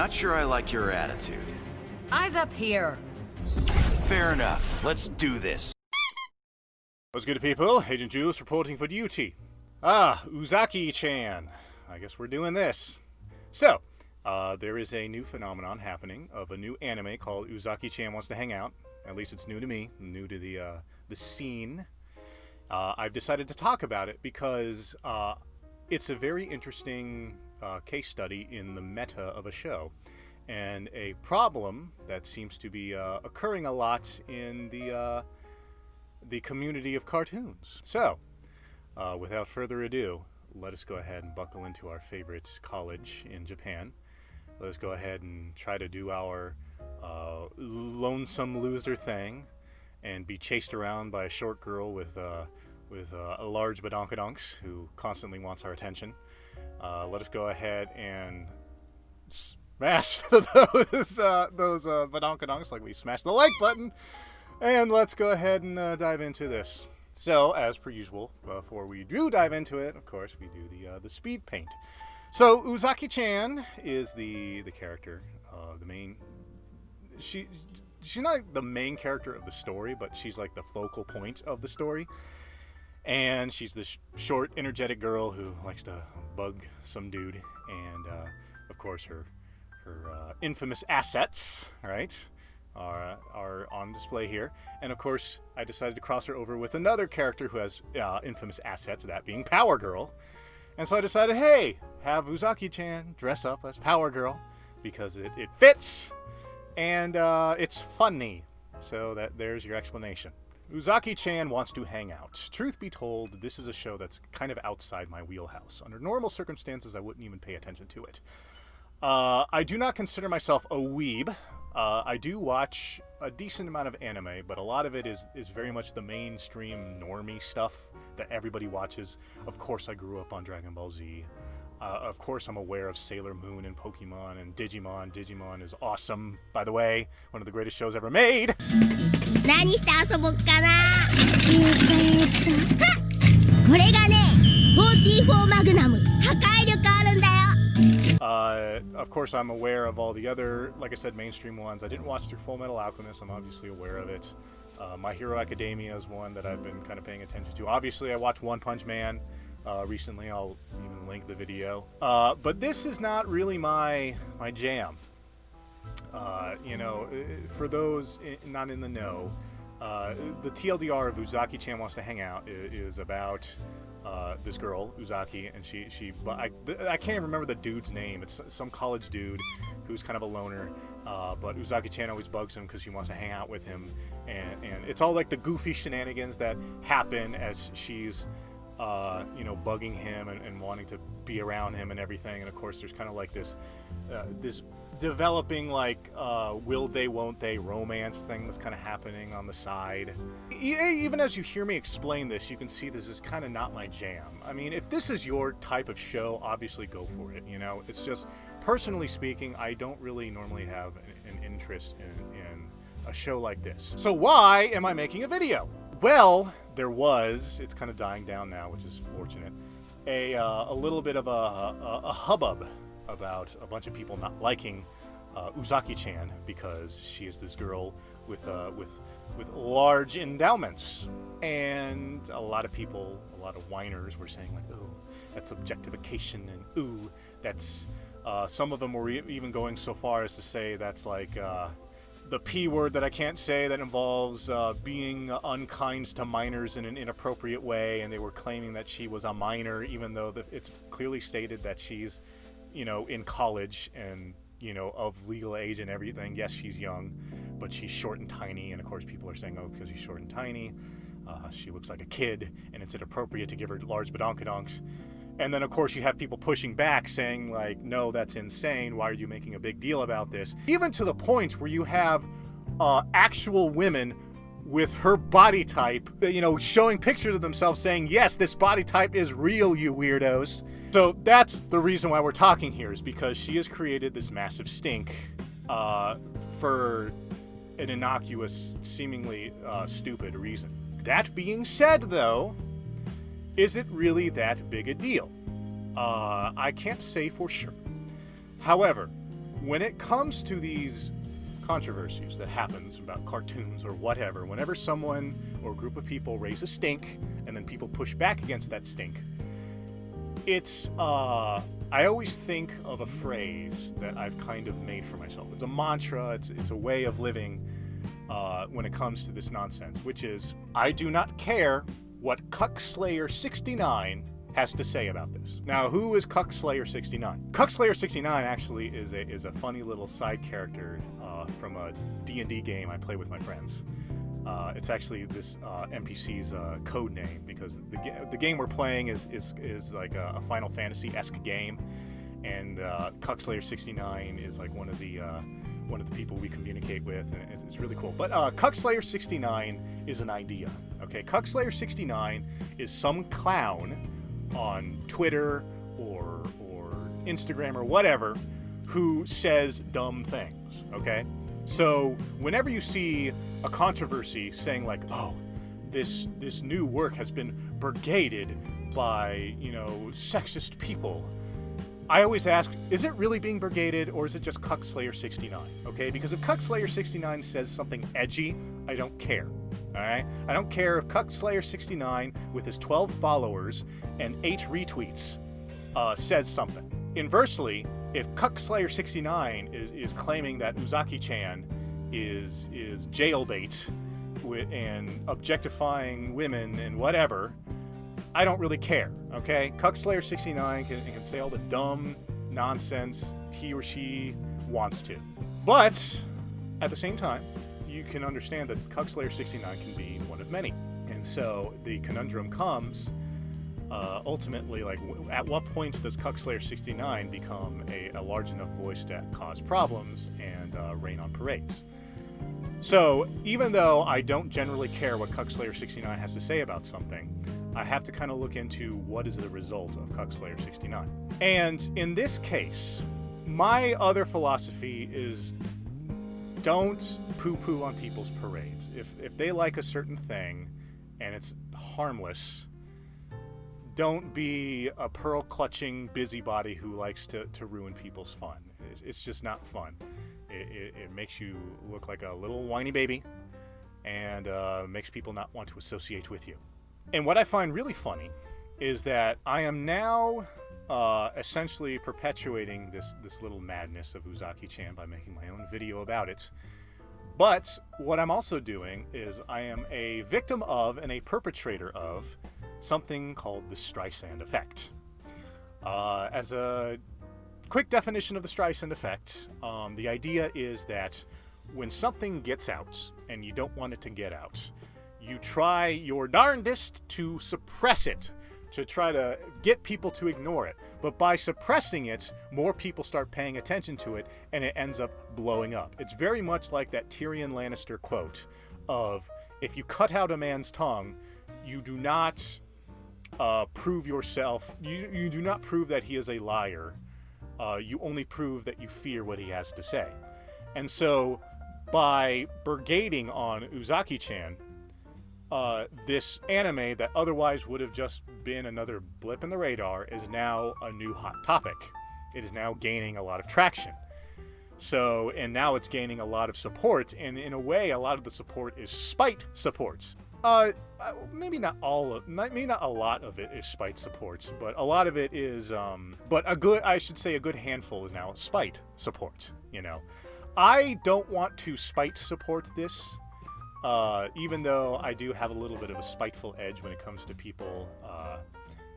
Not sure I like your attitude. Eyes up here. Fair enough. Let's do this. What's good, people? Agent Jules reporting for duty. Uzaki Chan. I guess we're doing this. So, there is a new phenomenon happening of a new anime called Uzaki Chan Wants to Hang Out. At least it's new to me, new to the scene. I've decided to talk about it because it's a very interesting case study in the meta of a show, and a problem that seems to be occurring a lot in the community of cartoons. So, without further ado, let us go ahead and buckle into our favorite college in Japan. Let us go ahead and try to do our lonesome loser thing and be chased around by a short girl with a large badonkadonks who constantly wants our attention. Let us go ahead and smash those badonkadonks like we smashed the like button, and let's go ahead and dive into this. So, as per usual, before we do dive into it, of course, we do the speed paint. So, Uzaki Chan is the character, the main. She's not the main character of the story, but she's like the focal point of the story. And she's this short, energetic girl who likes to bug some dude, and of course her infamous assets, right, are on display here. And of course, I decided to cross her over with another character who has infamous assets, that being Power Girl. And so I decided, hey, have Uzaki-chan dress up as Power Girl because it fits and it's funny. So there's your explanation. Uzaki Chan Wants to Hang Out. Truth be told, this is a show that's kind of outside my wheelhouse. Under normal circumstances, I wouldn't even pay attention to it. I do not consider myself a weeb. I do watch a decent amount of anime, but a lot of it is very much the mainstream normie stuff that everybody watches. Of course, I grew up on Dragon Ball Z. Of course, I'm aware of Sailor Moon and Pokemon and Digimon. Digimon is awesome, by the way. One of the greatest shows ever made. 何して遊ぼっかな。これがね、44マグナム。破壊力あるんだよ。Of course, I'm aware of all the other, like I said, mainstream ones. I didn't watch through Full Metal Alchemist. I'm obviously aware of it. My Hero Academia is one that I've been kind of paying attention to. Obviously, I watched One Punch Man recently. I'll even link the video. But this is not really my jam. You know, for those not in the know, the TLDR of Uzaki Chan Wants to Hang Out is about this girl, Uzaki, and I can't even remember the dude's name. It's some college dude who's kind of a loner, but Uzaki Chan always bugs him because she wants to hang out with him, and it's all like the goofy shenanigans that happen as she's you know, bugging him and wanting to be around him and everything. And of course, there's kind of like this developing like will they, won't they romance thing that's kind of happening on the side. Even as you hear me explain this, you can see this is kind of not my jam. I mean, if this is your type of show, obviously go for it. You know, it's just, personally speaking, I don't really normally have an interest in a show like this. So why am I making a video? Well, there was, it's kind of dying down now, which is fortunate, a little bit of a hubbub about a bunch of people not liking Uzaki-chan because she is this girl with large endowments. And a lot of people, a lot of whiners were saying like, ooh, that's objectification, and ooh, that's, some of them were even going so far as to say that's like, the P word that I can't say that involves being unkind to minors in an inappropriate way, and they were claiming that she was a minor, even though it's clearly stated that she's, you know, in college and, you know, of legal age and everything. Yes, she's young, but she's short and tiny, and of course people are saying, oh, because she's short and tiny, she looks like a kid, and it's inappropriate to give her large badonkadonks. And then, of course, you have people pushing back saying, like, no, that's insane. Why are you making a big deal about this? Even to the point where you have actual women with her body type, you know, showing pictures of themselves saying, yes, this body type is real, you weirdos. So that's the reason why we're talking here, is because she has created this massive stink for an innocuous, seemingly stupid reason. That being said, though, is it really that big a deal? I can't say for sure. However, when it comes to these controversies that happens about cartoons or whatever, whenever someone or a group of people raise a stink and then people push back against that stink, it's I always think of a phrase that I've kind of made for myself. It's a mantra, it's a way of living when it comes to this nonsense, which is, I do not care what Cuckslayer69 has to say about this. Now, who is Cuckslayer69? Cuckslayer69 actually is a funny little side character from a D&D game I play with my friends. It's actually this NPC's code name, because the game we're playing is like a Final Fantasy-esque game, and Cuckslayer69 is like one of the people we communicate with, and it's really cool. But Cuckslayer69 is an idea. Okay, Cuckslayer69 is some clown on Twitter or Instagram or whatever who says dumb things. Okay, so whenever you see a controversy saying like, oh, this new work has been brigaded by, you know, sexist people, I always ask, is it really being brigaded, or is it just Cuckslayer69? Okay, because if Cuckslayer69 says something edgy, I don't care. Alright? I don't care if Cuckslayer69 with his 12 followers and 8 retweets says something. Inversely, if Cuckslayer69 is claiming that Uzaki Chan is jailbait and objectifying women and whatever, I don't really care, okay? Cuckslayer69 can say all the dumb nonsense he or she wants to. But, at the same time, you can understand that Cuckslayer69 can be one of many. And so, the conundrum comes, ultimately, like, at what point does Cuckslayer69 become a large enough voice to cause problems and rain on parades? So, even though I don't generally care what Cuckslayer69 has to say about something, I have to kind of look into what is the result of Cuckslayer69. And in this case, my other philosophy is don't poo-poo on people's parades. If they like a certain thing and it's harmless, don't be a pearl-clutching busybody who likes to ruin people's fun. It's just not fun. It makes you look like a little whiny baby, and makes people not want to associate with you. And what I find really funny is that I am now essentially perpetuating this little madness of Uzaki Chan by making my own video about it. But what I'm also doing is I am a victim of and a perpetrator of something called the Streisand effect. As a quick definition of the Streisand effect, the idea is that when something gets out and you don't want it to get out, you try your darndest to suppress it, to try to get people to ignore it. But by suppressing it, more people start paying attention to it, and it ends up blowing up. It's very much like that Tyrion Lannister quote of, if you cut out a man's tongue, you do not prove yourself, you do not prove that he is a liar. You only prove that you fear what he has to say. And so, by brigading on Uzaki Chan, this anime that otherwise would have just been another blip in the radar is now a new hot topic. It is now gaining a lot of traction. So, and now it's gaining a lot of support, and in a way, a lot of the support is spite support. Maybe not all of, maybe not a lot of it is spite support, but a lot of it is, but I should say a good handful is now spite support, you know. I don't want to spite support this, even though I do have a little bit of a spiteful edge when it comes to people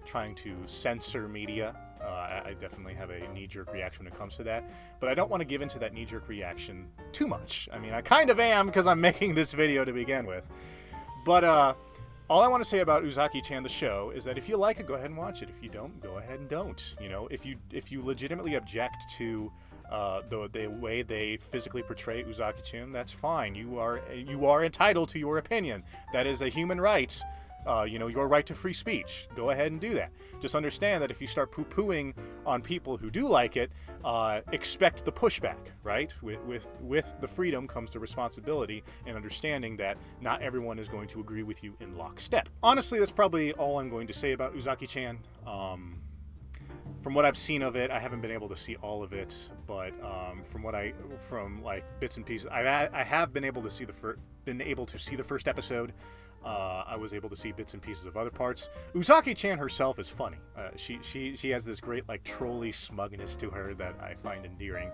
trying to censor media. I definitely have a knee-jerk reaction when it comes to that, but I don't want to give into that knee-jerk reaction too much. I mean, I kind of am, because I'm making this video to begin with. But all I want to say about Uzaki Chan the show is that if you like it, go ahead and watch it. If you don't, go ahead and don't. You know, if you legitimately object to the way they physically portray Uzaki Chan, that's fine. You are entitled to your opinion. That is a human right. You know, your right to free speech. Go ahead and do that. Just understand that if you start poo-pooing on people who do like it, expect the pushback, right? With the freedom comes the responsibility and understanding that not everyone is going to agree with you in lockstep. Honestly, that's probably all I'm going to say about Uzaki Chan. from what I've seen of it, I haven't been able to see all of it, but from like bits and pieces, I have been able to see the first episode. I was able to see bits and pieces of other parts. Uzaki Chan herself is funny. She has this great like trolly smugness to her that I find endearing.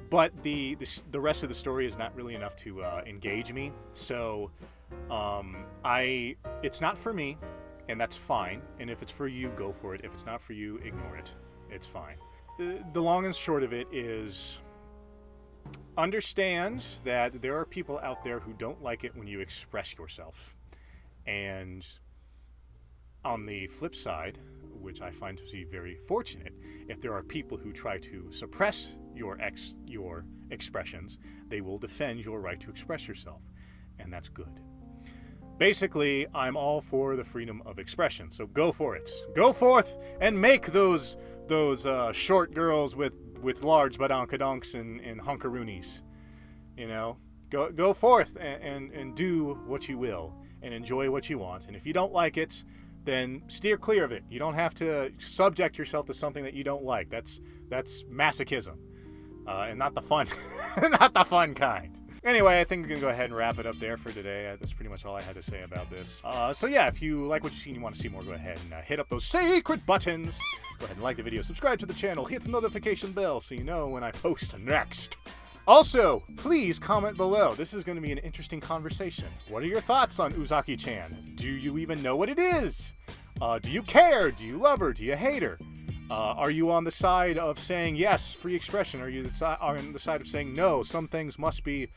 But the rest of the story is not really enough to engage me. So it's not for me, and that's fine. And if it's for you, go for it. If it's not for you, ignore it. It's fine. The long and short of it is, understand that there are people out there who don't like it when you express yourself. And on the flip side, which I find to be very fortunate, if there are people who try to suppress your expressions, they will defend your right to express yourself. And that's good. Basically, I'm all for the freedom of expression, so go for it. Go forth and make those short girls with large badonkadonks and hunkaroonies. You know, go forth and do what you will and enjoy what you want. And if you don't like it, then steer clear of it. You don't have to subject yourself to something that you don't like. That's masochism, and not the fun, not the fun kind. Anyway, I think we're gonna go ahead and wrap it up there for today. That's pretty much all I had to say about this. So yeah, if you like what you've seen, you want to see more, go ahead and hit up those sacred buttons. Go ahead and like the video, subscribe to the channel, hit the notification bell so you know when I post next. Also, please comment below. This is going to be an interesting conversation. What are your thoughts on Uzaki Chan? Do you even know what it is? Do you care? Do you love her? Do you hate her? Are you on the side of saying yes, free expression? Are you on the side of saying no, some things must be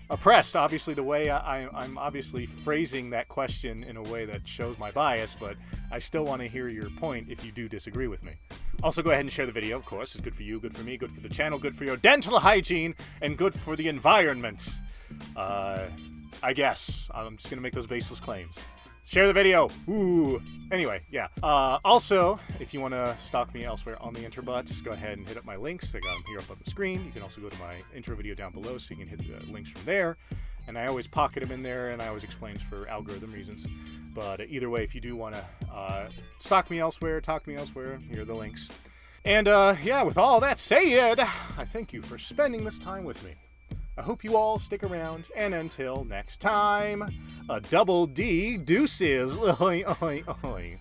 oppressed? Obviously, the way I'm obviously phrasing that question in a way that shows my bias, but I still want to hear your point if you do disagree with me. Also, go ahead and share the video, of course. It's good for you, good for me, good for the channel, good for your dental hygiene, and good for the environment. I guess. I'm just going to make those baseless claims. Share the video. Ooh. Anyway, yeah. Also, if you want to stalk me elsewhere on the interbuts, go ahead and hit up my links. I got them here up on the screen. You can also go to my intro video down below so you can hit the links from there. And I always pocket them in there, and I always explain for algorithm reasons. But either way, if you do want to stalk me elsewhere, talk to me elsewhere, here are the links. And yeah, with all that said, I thank you for spending this time with me. I hope you all stick around, and until next time, a double D deuces. Oi, oi, oi.